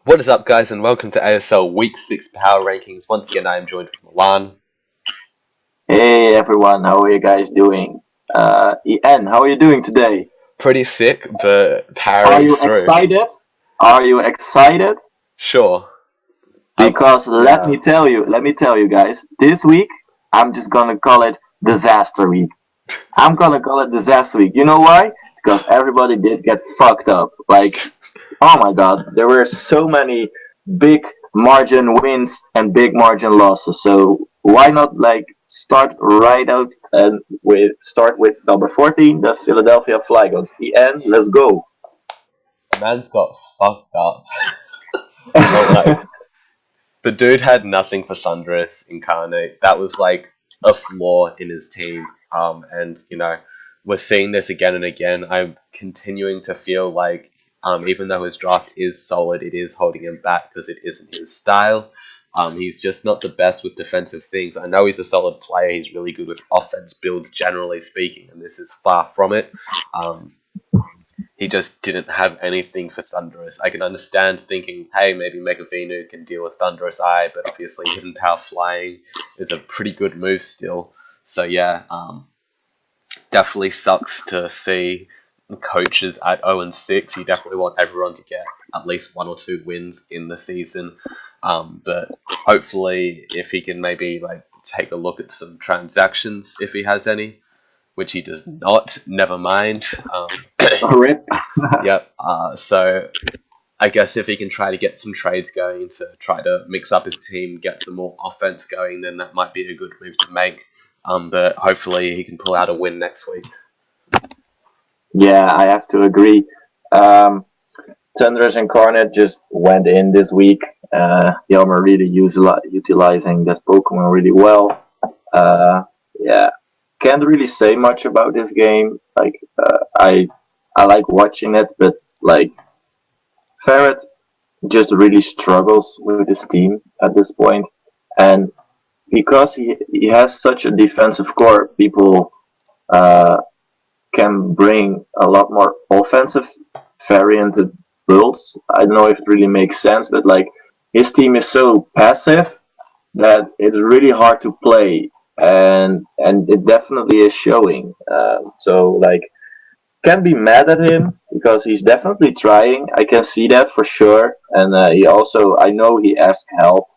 What is up, guys, and welcome to ASL Week 6 Power Rankings. Once again, I am joined with Milan. Hey everyone, how are you guys doing? En, how are you doing today? Pretty sick, but Are powering you through. excited? Are you excited? Sure. Because Yeah. let me tell you guys, this week I'm just gonna call it disaster week. I'm gonna call it disaster week. You know why? Because everybody did get fucked up. Like, oh my god, there were so many big margin wins and big margin losses. So why not start right out and start with number 14, the Philadelphia Flygons. En, let's go. Man's got fucked up. But, the dude had nothing for Thunderous Incarnate. That was, a flaw in his team. And we're seeing this again and again. I'm continuing to feel like, even though his draft is solid, it is holding him back because it isn't his style. He's just not the best with defensive things. I know he's a solid player. He's really good with offense builds, generally speaking, and this is far from it. Um, he just didn't have anything for Thunderous. I can understand thinking, hey, maybe Megavinu can deal with Thunderous Eye, but obviously Hidden Power Flying is a pretty good move still. So yeah, definitely sucks to see coaches at 0-6. You definitely want everyone to get at least 1 or 2 wins in the season. But hopefully, if he can maybe take a look at some transactions, if he has any, which he does not. Never mind. Rip. Yep. So I guess if he can try to get some trades going to try to mix up his team, get some more offense going, then that might be a good move to make. But hopefully he can pull out a win next week. Yeah, I have to agree. Um, Thunderous Incarnate just went in this week. Yelmer really utilizing this Pokemon really well. Uh, yeah, can't really say much about this game. I like watching it, but Ferret just really struggles with his team at this point, and because he has such a defensive core, people uh, can bring a lot more offensive varianted builds. I don't know if it really makes sense, but his team is so passive that it's really hard to play, and it definitely is showing. So can't be mad at him because he's definitely trying. I can see that for sure, and he also I know he asked help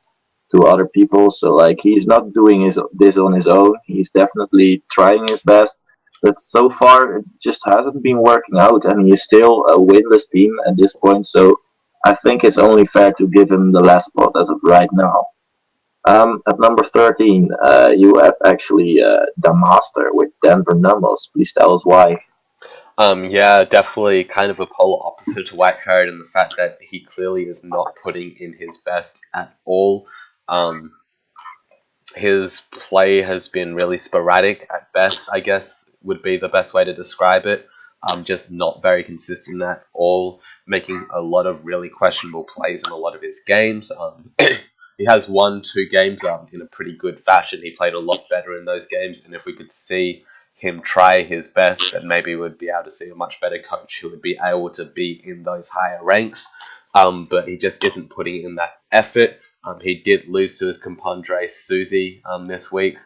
to other people, so he's not doing this on his own. He's definitely trying his best, but so far it just hasn't been working out, and he's still a winless team at this point. So I think it's only fair to give him the last spot as of right now. At number 13, you have actually the master with Denver Numbers. Please tell us why. Yeah, definitely kind of a polar opposite to White Ferret in the fact that he clearly is not putting in his best at all. Um, his play has been really sporadic at best, I guess would be the best way to describe it. Just not very consistent at all, making a lot of really questionable plays in a lot of his games. He has won 2 games in a pretty good fashion. He played a lot better in those games, and if we could see him try his best, then maybe we'd be able to see a much better coach who would be able to be in those higher ranks. But he just isn't putting in that effort. He did lose to his compadre Susie this week.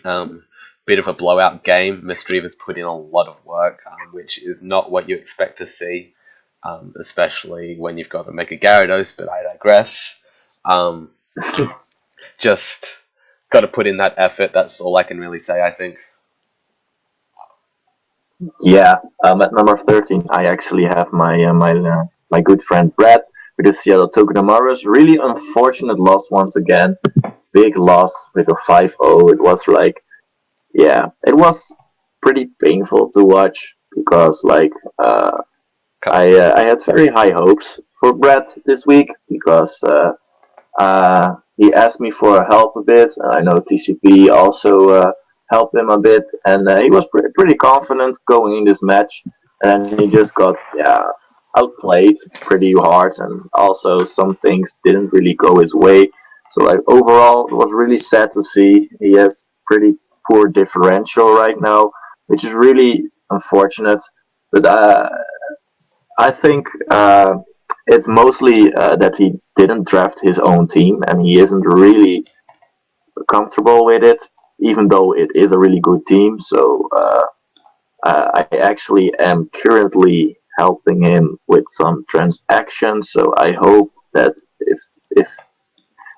Bit of a blowout game. Misdreave has put in a lot of work, which is not what you expect to see, especially when you've got a Mega Gyarados, but I digress. Um, just got to put in that effort. That's all I can really say, I think. Yeah, at number 13, I actually have my good friend Brad with the Seattle Togedemaras. Really unfortunate loss once again. Big loss with a 5-0. It was yeah, it was pretty painful to watch because I had very high hopes for Brad this week because he asked me for help a bit. I know TCP also helped him a bit, and he was pretty confident going in this match. And he just got outplayed pretty hard, and also some things didn't really go his way. So overall, it was really sad to see. He has pretty poor differential right now, which is really unfortunate. But I think it's mostly that he didn't draft his own team and he isn't really comfortable with it, even though it is a really good team. So I actually am currently helping him with some transactions. So I hope that if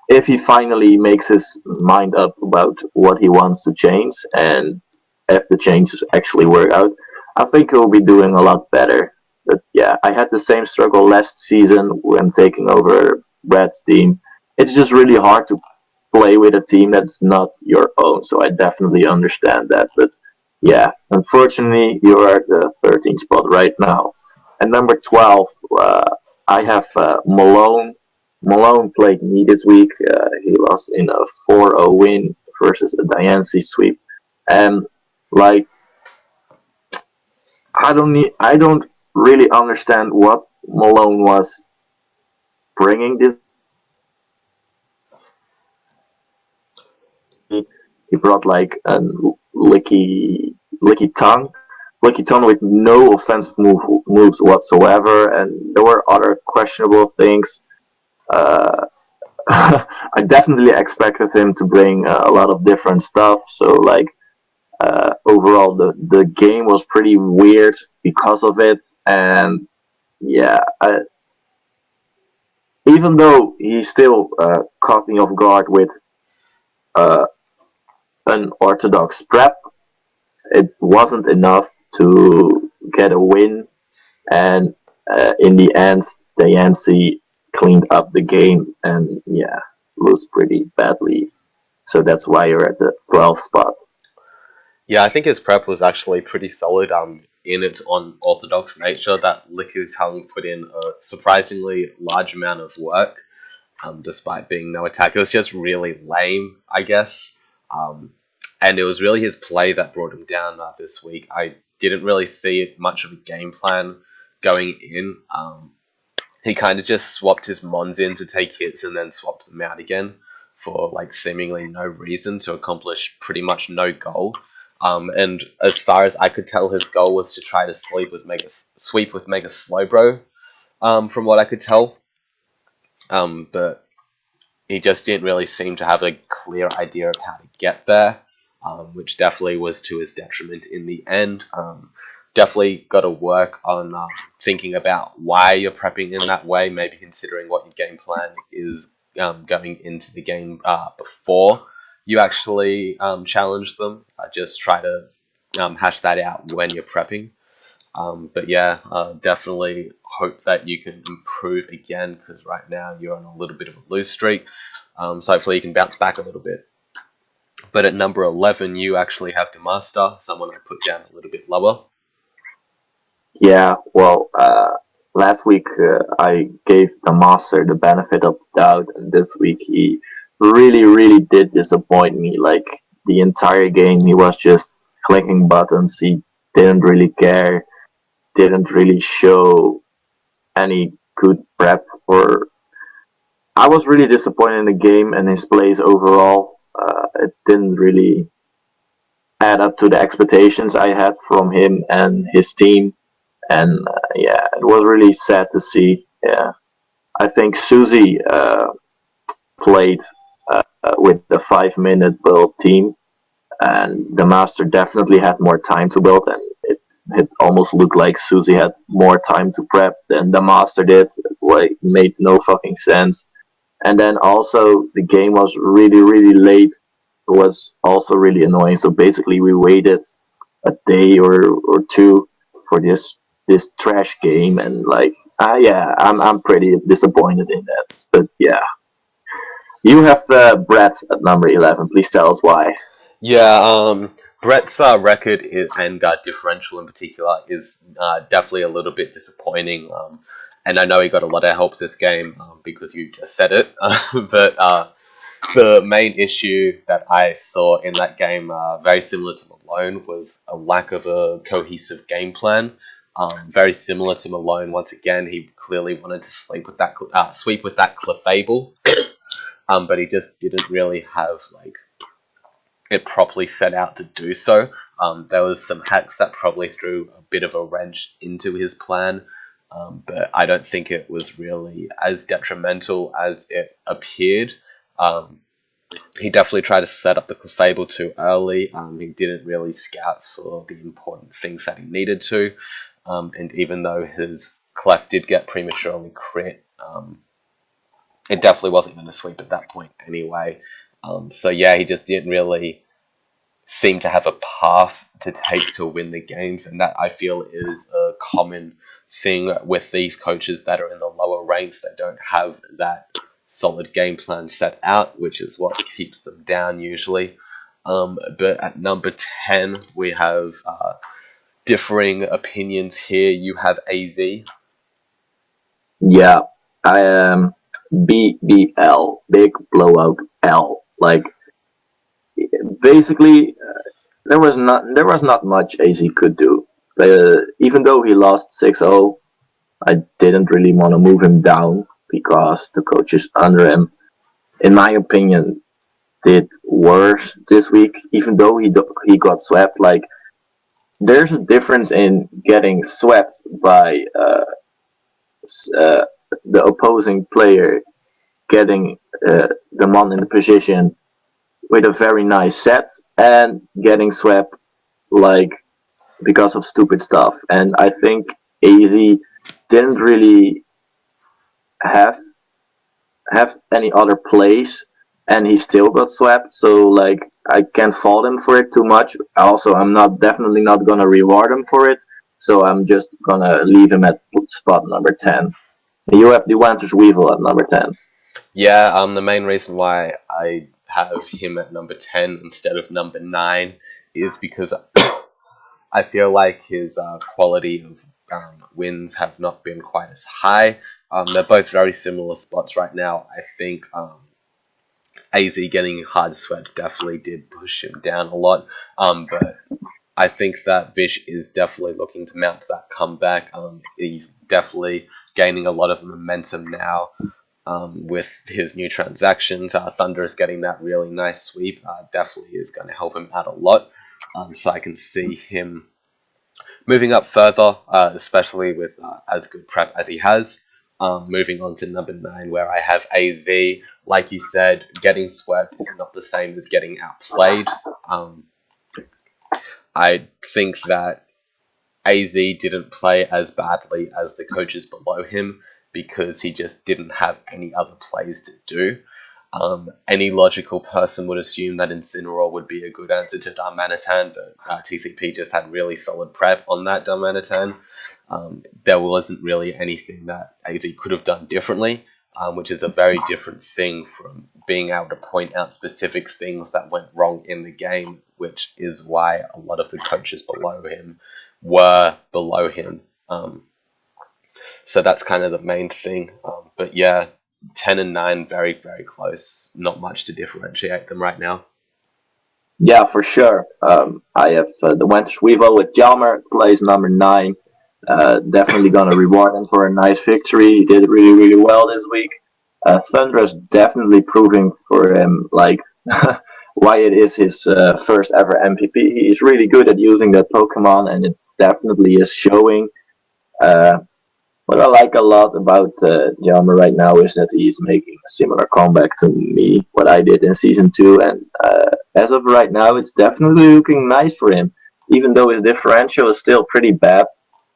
if he finally makes his mind up about what he wants to change, and if the changes actually work out, I think he'll be doing a lot better. But yeah, I had the same struggle last season when taking over Brad's team. It's just really hard to play with a team that's not your own, so I definitely understand that. But yeah, unfortunately, you're at the 13th spot right now. And number 12, I have Malone. Malone played me this week. He lost in a 4-0 win versus a Diancie sweep. And like I don't really understand what Malone was bringing this. He brought like a licky tongue, licky tongue with no offensive moves whatsoever, and there were other questionable things. Uh, I definitely expected him to bring a lot of different stuff. So like overall, the game was pretty weird because of it, and yeah, even though he still caught me off guard with uh, unorthodox prep, it wasn't enough to get a win. And in the end, the Yancy cleaned up the game and yeah, lost pretty badly. So that's why you're at the 12th spot. Yeah, I think his prep was actually pretty solid. In its unorthodox nature, that Liku Tung put in a surprisingly large amount of work, despite being no attack. It was just really lame, I guess. Um, and it was really his play that brought him down this week. I didn't really see much of a game plan going in. He kind of just swapped his mons in to take hits and then swapped them out again for like seemingly no reason to accomplish pretty much no goal. And as far as I could tell, his goal was to try to sweep with Mega Slowbro. From what I could tell, but he just didn't really seem to have a clear idea of how to get there, which definitely was to his detriment in the end. Definitely got to work on thinking about why you're prepping in that way, maybe considering what your game plan is going into the game before you actually challenge them. Just try to hash that out when you're prepping. But yeah, definitely hope that you can improve again because right now you're on a little bit of a loose streak. So hopefully you can bounce back a little bit. But at number 11, you actually have the master, someone I put down a little bit lower. Yeah, well, last week I gave the master the benefit of the doubt, and this week he really, really did disappoint me. Like the entire game, he was just clicking buttons. He didn't really care, didn't really show any good prep. Or I was really disappointed in the game and his plays overall. It didn't really add up to the expectations I had from him and his team. And yeah, it was really sad to see. Yeah, I think Susie played with the 5 minute build team, and the master definitely had more time to build, and it almost looked like Susie had more time to prep than the master did. Like, made no fucking sense. And then also the game was really, really late. It was also really annoying. So basically, we waited a day or two for this trash game, and like, yeah, I'm pretty disappointed in that. But yeah, you have Brett at number 11. Please tell us why. Yeah, Brett's record and differential in particular is definitely a little bit disappointing. And I know he got a lot of help this game because you just said it. But the main issue that I saw in that game, very similar to Malone, was a lack of a cohesive game plan. Very similar to Malone, once again, he clearly wanted to sweep with that Clefable, but he just didn't really have like it properly set out to do so. There was some hacks that probably threw a bit of a wrench into his plan. but I don't think it was really as detrimental as it appeared. Um, he definitely tried to set up the Fable too early. He didn't really scout for the important things that he needed to. And even though his Clef did get prematurely crit, it definitely wasn't going to sweep at that point anyway. So yeah, he just didn't really seem to have a path to take to win the games, and that I feel is a common thing with these coaches that are in the lower ranks. They don't have that solid game plan set out, which is what keeps them down usually. But at number 10, we have differing opinions here. You have AZ. Yeah, I am BBL, big blowout L. Like basically, there was not much AZ could do. Even though he lost 6-0, I didn't really want to move him down because the coaches under him, in my opinion, did worse this week. Even though he got swept, like there's a difference in getting swept by uh, the opposing player getting the man in the position with a very nice set and getting swept like because of stupid stuff. And I think AZ didn't really have any other plays, and he still got swept. So like I can't fault him for it too much. Also, I'm not definitely not gonna reward him for it. So I'm just gonna leave him at spot number 10. You have the Wander's Weevil at number 10. Yeah, the main reason why I have him at number 10 instead of number 9 is because I feel like his quality of wins have not been quite as high. They're both very similar spots right now. I think AZ getting hard swept definitely did push him down a lot. But I think that Vish is definitely looking to mount that comeback. He's definitely gaining a lot of momentum now with his new transactions. Thunder is getting that really nice sweep. Definitely is going to help him out a lot. So I can see him moving up further, especially with as good prep as he has. Moving on to number 9, where I have AZ. Like you said, getting swept is not the same as getting outplayed. I think that AZ didn't play as badly as the coaches below him because he just didn't have any other plays to do. Any logical person would assume that Incineroar would be a good answer to Darmanitan, but TCP just had really solid prep on that Darmanitan. There wasn't really anything that AZ could have done differently, which is a very different thing from being able to point out specific things that went wrong in the game, which is why a lot of the coaches below him were below him. So that's kind of the main thing. But yeah, 10 and 9, very, very close. Not much to differentiate them right now. Yeah, for sure. I have the Wander's Weevil with Jalmer, plays number 9. Definitely gonna reward him for a nice victory. He did really, really well this week. Thunder's definitely proving for him like why it is his first ever MVP. He's really good at using that Pokemon, and it definitely is showing. Uh, what I like a lot about Jalmer right now is that he's making a similar comeback to me, what I did in season 2, and as of right now, it's definitely looking nice for him. Even though his differential is still pretty bad,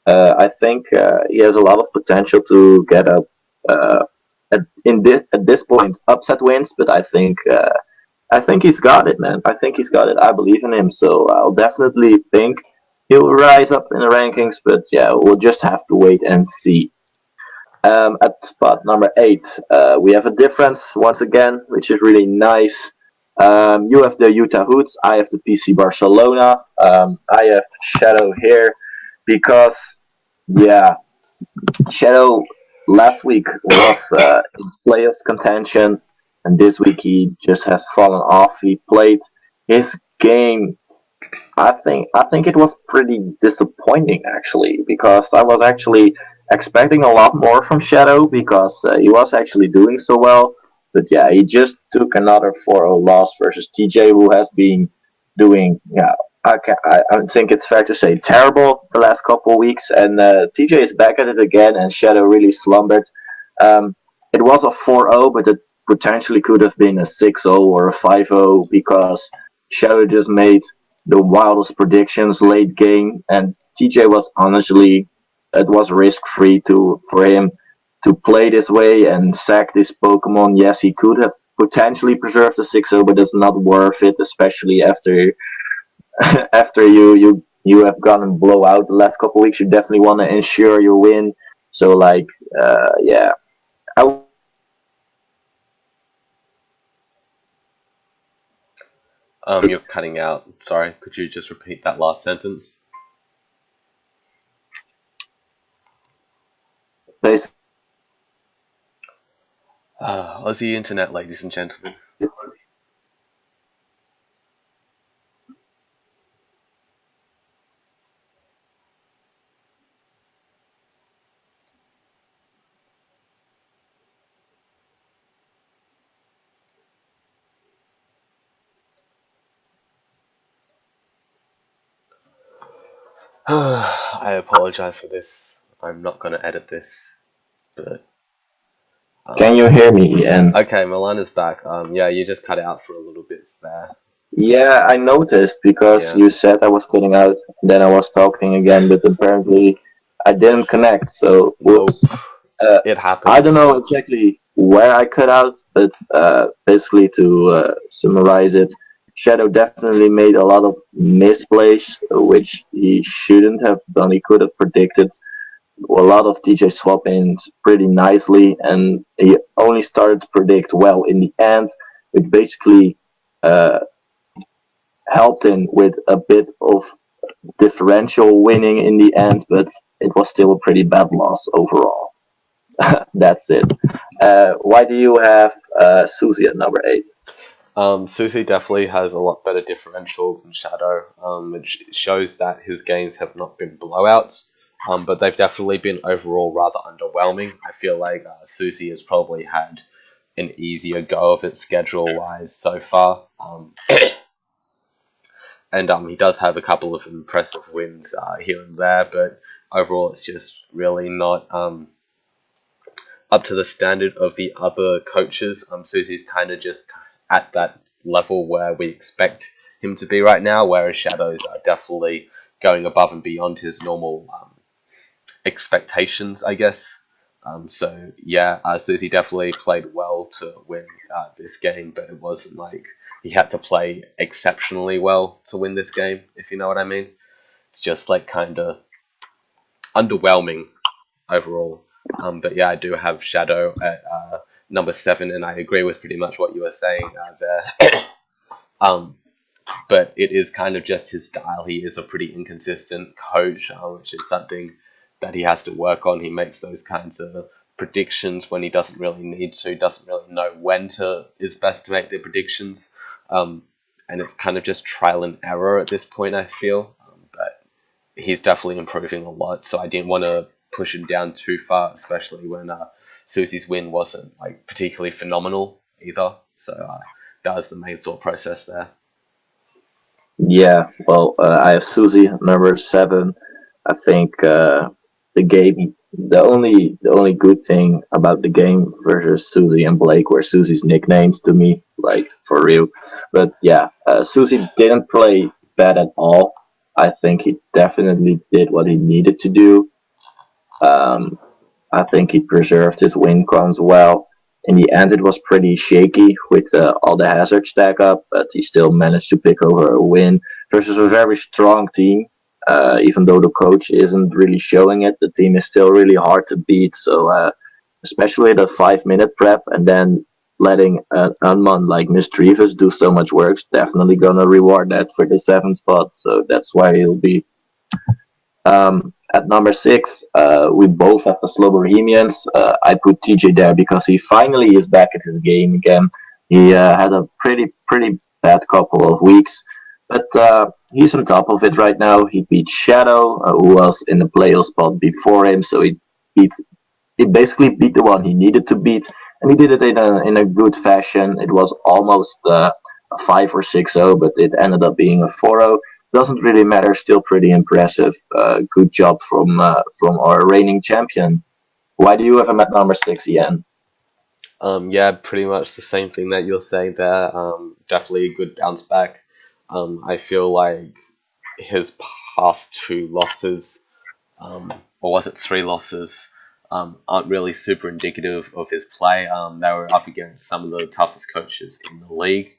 I think he has a lot of potential to get up uh, at this point upset wins. But I think he's got it, man. I think he's got it. I believe in him, so I'll definitely think he'll rise up in the rankings. But yeah, we'll just have to wait and see. At spot number 8, we have a difference once again, which is really nice. You have the Utah Hoots. I have the PC Barcelona. I have Shadow here because, yeah, Shadow last week was in playoffs contention, and this week he just has fallen off. He played his game. I think it was pretty disappointing actually because I was actually expecting a lot more from Shadow because he was actually doing so well. But yeah, he just took another 4-0 loss versus TJ, who has been doing I think it's fair to say terrible the last couple of weeks, and TJ is back at it again, and Shadow really slumbered. Um, it was a 4-0, but it potentially could have been a 6-0 or a 5-0 because Shadow just made the wildest predictions late game, and TJ was honestly it was risk free to for him to play this way and sack this Pokemon. Yes, he could have potentially preserved the 6-0, but it's not worth it, especially after after you have gone and blow out the last couple weeks. You definitely want to ensure your win. So like yeah, I would say You're cutting out. Sorry, could you just repeat that last sentence? Aussie internet, ladies and gentlemen. I apologize for this. I'm not going to edit this, but can you hear me? And okay, Milan is back. Yeah, you just cut out for a little bit there. yeah, I noticed because Yeah, you said I was cutting out, then I was talking again, but apparently I didn't connect. So nope, whoops. Uh, it I don't happens. know exactly where I cut out, but basically to summarize it, Shadow definitely made a lot of misplays, which he shouldn't have done. He could have predicted a lot of TJ swap ins pretty nicely, and he only started to predict well in the end, which basically uh, helped him with a bit of differential winning in the end, but it was still a pretty bad loss overall. That's it. Why do you have Susie at number 8? Susie definitely has a lot better differentials than Shadow, which shows that his games have not been blowouts, but they've definitely been overall rather underwhelming. I feel like Susie has probably had an easier go of it schedule wise so far. And he does have a couple of impressive wins here and there, but overall it's just really not up to the standard of the other coaches. Susie's kind of just at that level where we expect him to be right now, whereas Shadows are definitely going above and beyond his normal expectations, I guess. So yeah, Susie definitely played well to win this game, but it wasn't like he had to play exceptionally well to win this game, if you know what I mean. It's just like kind of underwhelming overall. But yeah, I do have Shadow at number 7, and I agree with pretty much what you were saying there. um, but it is kind of just his style. He is a pretty inconsistent coach, which is something that he has to work on. He makes those kinds of predictions when he doesn't really need to, doesn't really know when to is best to make the predictions. Um, and it's kind of just trial and error at this point, I feel. But he's definitely improving a lot, so I didn't want to push him down too far, especially when Susie's win wasn't like particularly phenomenal either. So that was the main thought process there. Yeah, well, I have Susie number 7. I think the game, the only good thing about the game versus Susie and Blake were Susie's nicknames to me, like for real. But yeah, Susie didn't play bad at all. I think he definitely did what he needed to do. Um, I think he preserved his win cons well. In the end, it was pretty shaky with all the hazard stack up, but he still managed to pick over a win versus a very strong team. Even though the coach isn't really showing it, the team is still really hard to beat. So, especially the 5 minute prep and then letting an unmon like Mischievous do so much work, definitely gonna reward that for the 7th spot. So that's why he'll be at number 6, we both have the Slow Bohemians. I put TJ there because he finally is back at his game again. He had a pretty bad couple of weeks, but he's on top of it right now. He beat Shadow, who was in the playoff spot before him, so beat he basically beat the one he needed to beat, and he did it in a good fashion. It was almost a 5 or 6-0, but it ended up being a 4-0. doesn't really matter. Still pretty impressive. Good job from our reigning champion. Why do you have him at number 6, Ian? Yeah, pretty much the same thing that you're saying there. Definitely a good bounce back. I feel like his past two losses, or was it three losses, aren't really super indicative of his play. They were up against some of the toughest coaches in the league.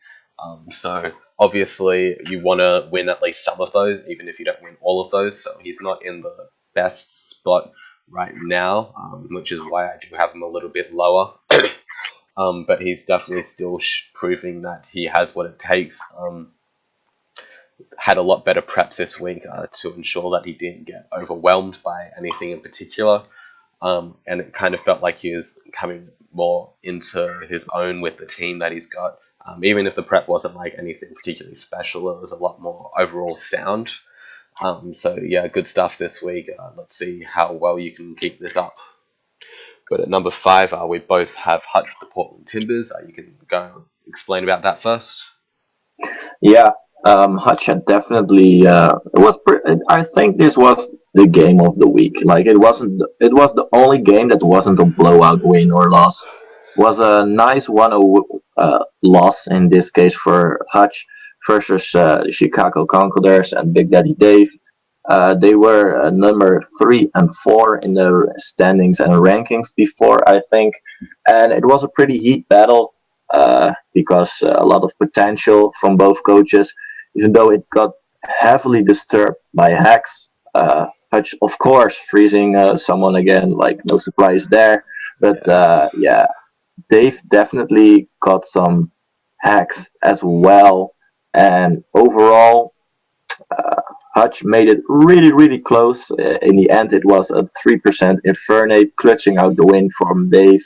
So obviously you want to win at least some of those, even if you don't win all of those. So he's not in the best spot right now, which is why I do have him a little bit lower. But he's definitely still proving that he has what it takes. Had a lot better prep this week to ensure that he didn't get overwhelmed by anything in particular. And it kind of felt like he was coming more into his own with the team that he's got. Even if the prep wasn't like anything particularly special, it was a lot more overall sound. So yeah, good stuff this week. Let's see how well you can keep this up. But at number 5, we both have Hutch the Portland Timbers. You can go and explain about that first. Yeah, Hutch had definitely. I think this was the game of the week. Like it wasn't. It was the only game that wasn't a blowout win or loss. Was a nice 1-0 loss in this case for Hutch versus Chicago Conquerors and Big Daddy Dave. They were number 3 and 4 in the standings and rankings before, I think, and it was a pretty heat battle because a lot of potential from both coaches, even though it got heavily disturbed by hacks. Hutch, of course, freezing someone again, like no surprise there. But yeah, Dave definitely got some hacks as well. And overall, Hutch made it really, really close. In the end, it was a 3% Infernate clutching out the win from Dave.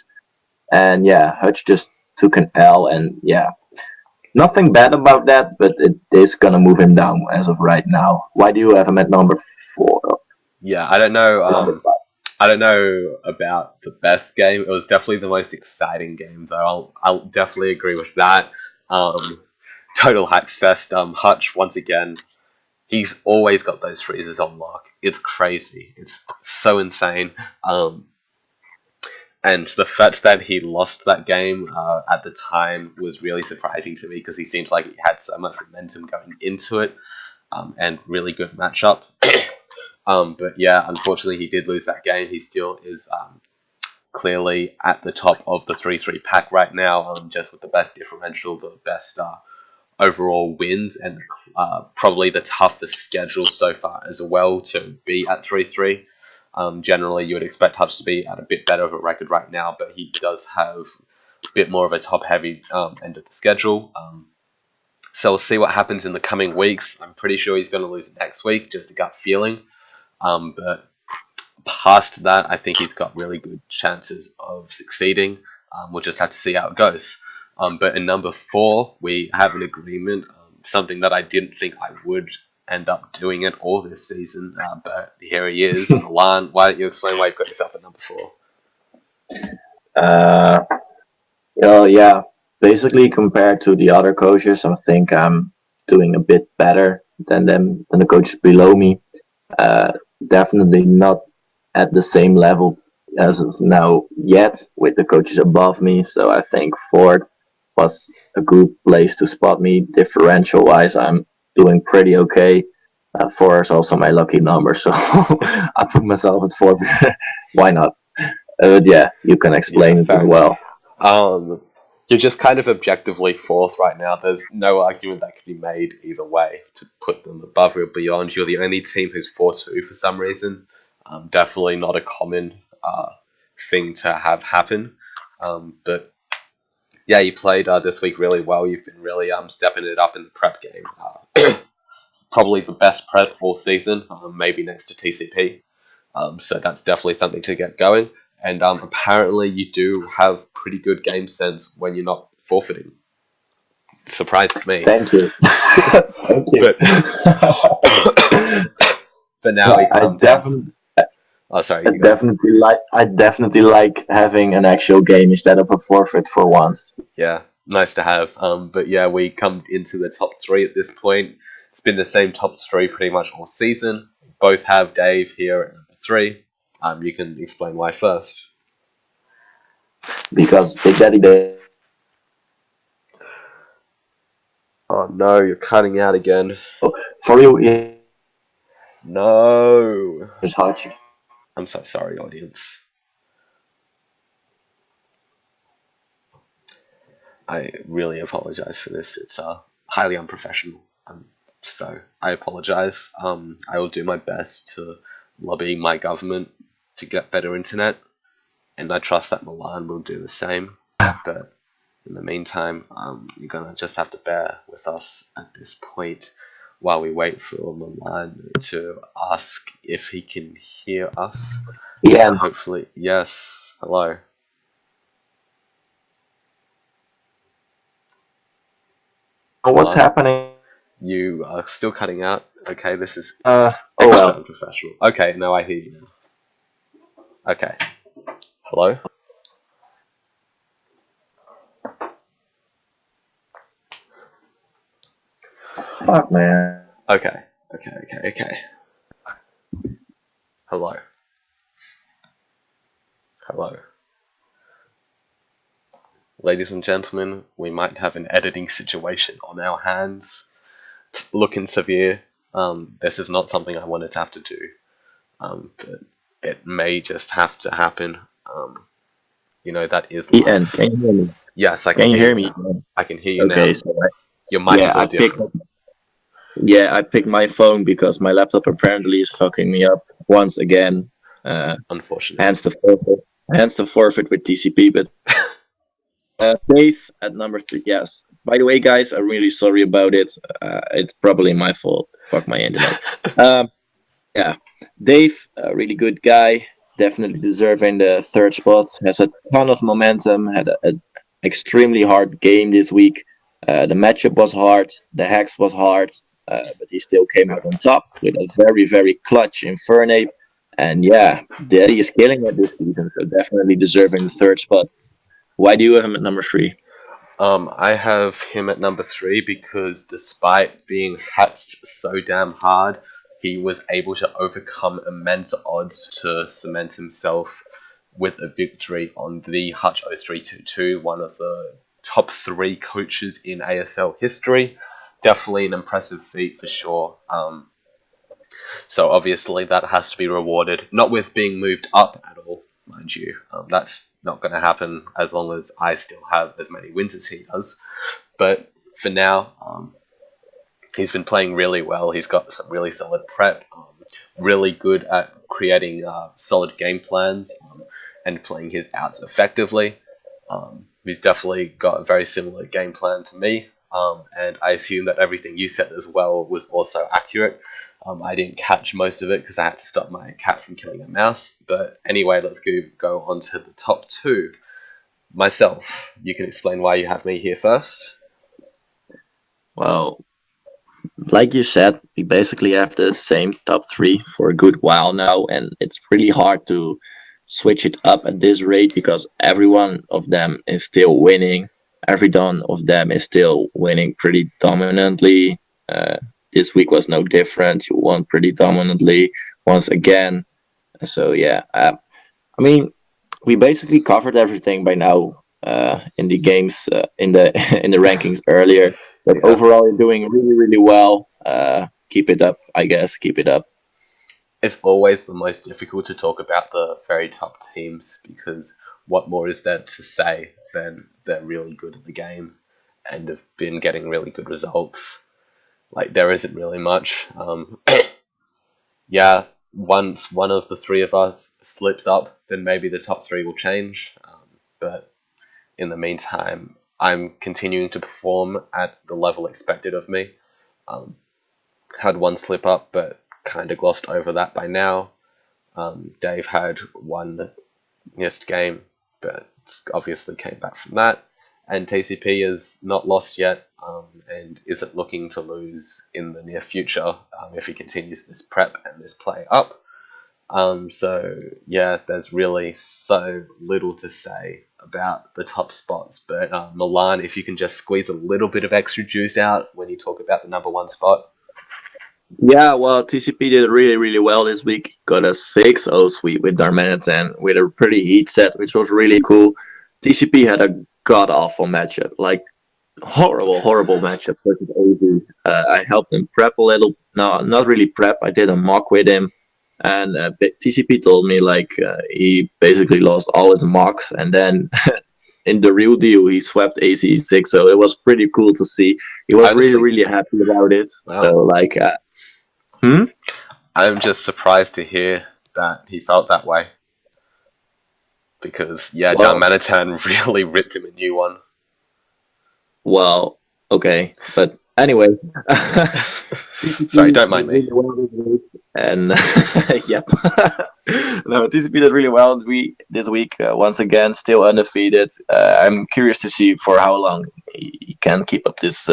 And yeah, Hutch just took an L. And yeah, nothing bad about that, but it is going to move him down as of right now. Why do you have him at number 4? Yeah, I don't know. Or number 5? I don't know about the best game. It was definitely the most exciting game, though. I'll definitely agree with that. Total Hacks Fest. Hutch once again. He's always got those freezes on lock. It's crazy. It's so insane. And the fact that he lost that game at the time was really surprising to me because he seems like he had so much momentum going into it and really good matchup. But yeah, unfortunately, he did lose that game. He still is clearly at the top of the 3-3 pack right now, just with the best differential, the best overall wins, and probably the toughest schedule so far as well to be at 3-3. Generally, you would expect Hutch to be at a bit better of a record right now, but he does have a bit more of a top-heavy end of the schedule. So we'll see what happens in the coming weeks. I'm pretty sure he's going to lose next week, just a gut feeling. But past that, I think he's got really good chances of succeeding. We'll just have to see how it goes. But in number 4, we have an agreement, something that I didn't think I would end up doing it all this season. But here he is, Milan. Why don't you explain why you've got yourself at number 4? Uh, well, yeah. Basically, compared to the other coaches, I think I'm doing a bit better than them, than the coaches below me. Uh, Definitely not at the same level as of now yet with the coaches above me. So I think fourth was a good place to spot me. Differential wise, I'm doing pretty okay. 4 is also my lucky number, so I put myself at 4. Why not? But yeah, you can Yeah, explain it as fair enough. well. Um, you're just kind of objectively 4th right now. There's no argument that can be made either way to put them above or beyond. You're the only team who's 4-2 for some reason. Definitely not a common thing to have happen. But yeah, you played this week really well. You've been really stepping it up in the prep game. Probably the best prep all season, maybe next to TCP. So that's definitely something to get going. And apparently, you do have pretty good game sense when you're not forfeiting. Surprised me, Thank you. Thank you. but but now Yeah, we come down to. Oh, sorry, you go. I definitely like having an actual game instead of a forfeit for once. Yeah, nice to have. But yeah, we come into the top 3 at this point. It's been the same top three pretty much all season. Both have Dave here at number three. You can explain why first. Because Big Daddy Dave Oh no, you're cutting out again. for you is No. Hachi. I'm so sorry, audience. I really apologize for this. It's highly unprofessional. So I apologize. I will do my best to lobby my government to get better internet, and I trust that Milan will do the same. But in the meantime, you're gonna just have to bear with us at this point while we wait for Milan to ask if he can hear us. Yeah. Hopefully, yes. Hello. What's Milan, happening? you are still cutting out. Okay, this is Oh extra well. unprofessional. Okay, now I hear you now. Okay. Hello? Fuck, man. Okay. Okay. Hello. Hello. Ladies and gentlemen, we might have an editing situation on our hands. It's looking severe. This is not something I wanted to have to do. But it may just have to happen. That is Ian, life. can you hear me? Yes, I can Can you hear hear you me? now. I can hear you Okay, now. so Your mic yeah, is all different, I picked my phone because my laptop apparently is fucking me up once again. Uh, unfortunately. hence the forfeit. Hence the forfeit with TCP. But Dave at number 3. Yes. By the way, guys, I'm really sorry about it. It's probably my fault. Fuck my internet. Um, yeah, Dave, a really good guy. Definitely deserving the third spot. Has a ton of momentum. Had a extremely hard game this week. The matchup was hard. The hex was hard. But he still came out on top with a very, very clutch Infernape. And yeah, Daddy is killing it this season. So definitely deserving the third spot. Why do you have him at number 3? I have him at number three because despite being hacked so damn hard, he was able to overcome immense odds to cement himself with a victory on the Hutch 0322, one of the top three coaches in ASL history. Definitely an impressive feat for sure. So obviously that has to be rewarded, not with being moved up at all, mind you. That's not going to happen as long as I still have as many wins as he does. But for now, he's been playing really well. He's got some really solid prep, really good at creating solid game plans and playing his outs effectively. He's definitely got a very similar game plan to me, and I assume that everything you said as well was also accurate. I didn't catch most of it because I had to stop my cat from killing a mouse. But anyway, let's go on to the top two. Myself, you can explain why you have me here first. Well, like you said, we basically have the same top 3 for a good while now, and it's really hard to switch it up at this rate because every one of them is still winning. Every one of them is still winning pretty dominantly. This week was no different. You won pretty dominantly once again. So yeah, I mean, we basically covered everything by now in the games in the in the rankings earlier. But Yeah. overall, you're doing really, really well. Keep it up, I guess. Keep it up. It's always the most difficult to talk about the very top teams because what more is there to say than they're really good at the game and have been getting really good results? Like, there isn't really much. Yeah, once one of the three of us slips up, then maybe the top three will change. But in the meantime, I'm continuing to perform at the level expected of me. Um, had one slip up, but kind of glossed over that by now. Dave had one missed game, but obviously came back from that. And TCP is not lost yet and isn't looking to lose in the near future if he continues this prep and this play up. So, yeah, there's really so little to say about the top spots. But Milan, if you can just squeeze a little bit of extra juice out when you talk about the number one spot. Yeah, well, TCP did really, really well this week. Got a 6-0 sweep with Darmanitan with a pretty heat set, which was really cool. TCP had a god awful matchup, like horrible, horrible matchup versus AV. I helped him prep a little. No, not really prep. I did a mock with him, and TCP told me like he basically lost all his mocks, and then in the real deal he swept AC6. So it was pretty cool to see. He was really, Honestly, really happy about it. wow. So like, hmm? I'm just surprised to hear that he felt that way because yeah, Well, Darmanitan really ripped him a new one. well, okay, but anyway, Sorry, TCP don't mind did me. really well this week, and yep, no, TCP did really well this week. Once again, still undefeated. I'm curious to see for how long he can keep up this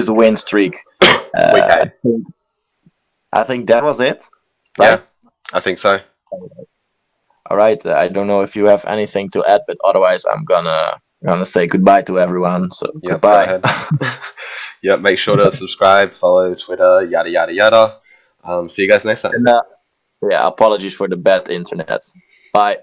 win streak. Week Uh, 8. I think that was it, Yeah, right? I think so. All right. I don't know if you have anything to add, but otherwise, I'm gonna say goodbye to everyone. So Yep, go goodbye. ahead. Yep, make sure to subscribe, follow Twitter, yada yada yada. See you guys next time. And yeah, apologies for the bad internet. Bye.